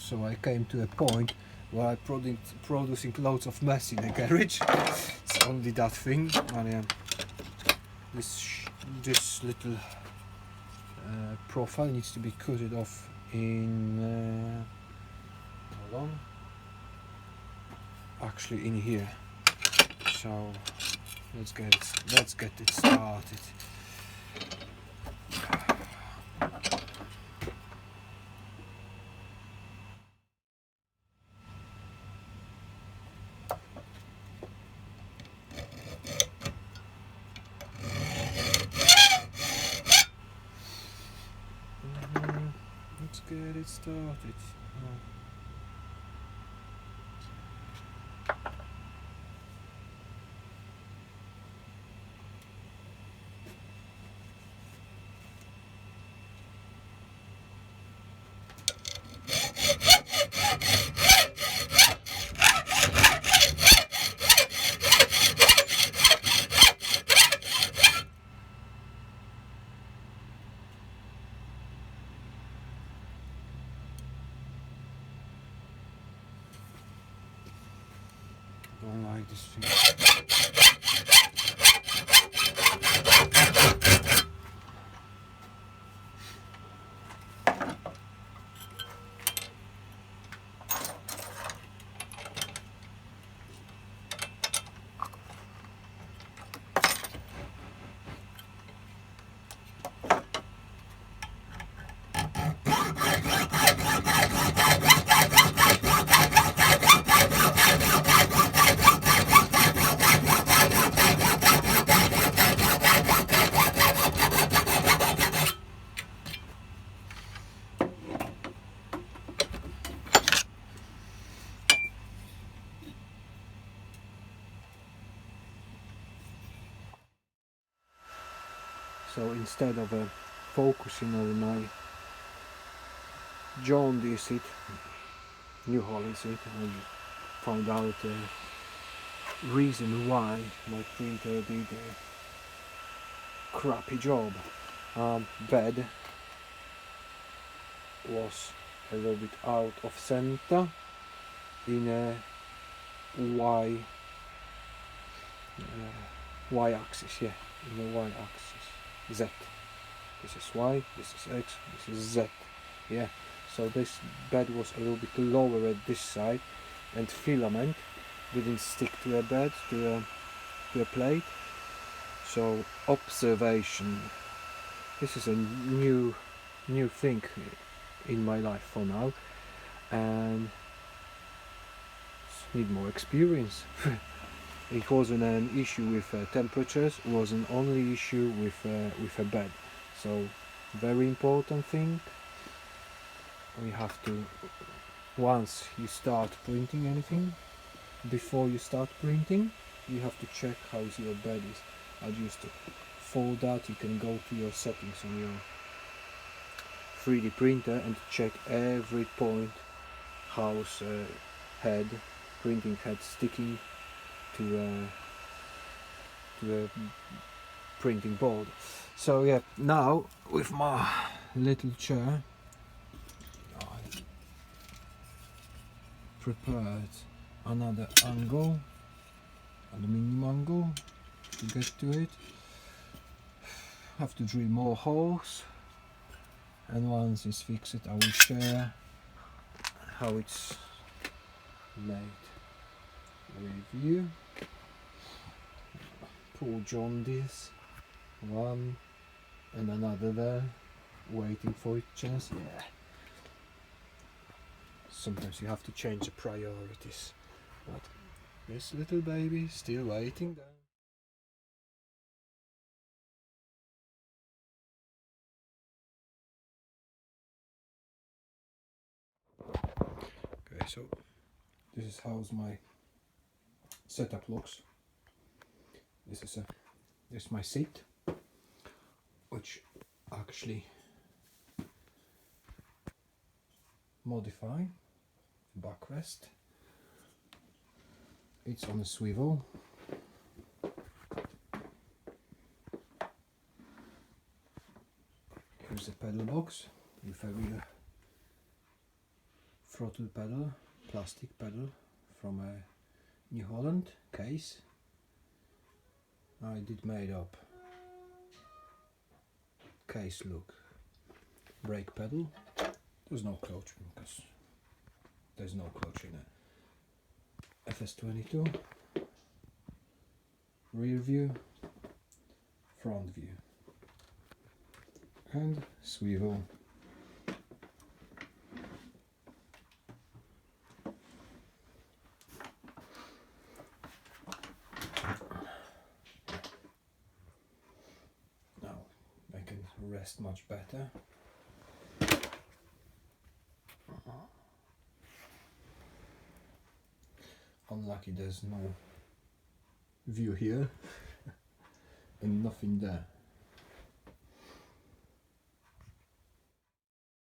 so I came to a point where I producing loads of mess in the garage. It's only that thing, and this little profile needs to be cut it off in hold on, actually in here. So let's get it started. Let's get it started. I don't like this thing. So instead of focusing on my John Deere New Holland seat, I found out the reason why my printer did a crappy job. Bed was a little bit out of center in a y axis, yeah, in the y axis. Z. This is Y, this is X, this is Z. Yeah, so this bed was a little bit lower at this side, and filament didn't stick to a bed, to a plate. So observation. This is a new thing in my life for now, and need more experience. It wasn't an issue with temperatures, it was an only issue with a bed. So very important thing, we have to, once you start printing anything, before you start printing, you have to check how your bed is adjusted. For that you can go to your settings on your 3D printer and check every point, how's printing head sticking to a printing board. So yeah, now with my little chair I prepared another angle, aluminium angle to get to it. Have to drill more holes, and once it's fixed I will share how it's made with you. Poor John Deere's, one and another there, waiting for its chance. Yeah. Sometimes you have to change the priorities, but this little baby still waiting there. Okay, so this is how my setup looks. This is my seat, which actually modify backrest. It's on a swivel. Here's the pedal box with a real throttle pedal, plastic pedal from a New Holland case. I did made up case look. Brake pedal, there's no clutch because there's no clutch in a FS22. Rear view, front view, and swivel. Now I can rest much better. Unlucky there's no view here and nothing there.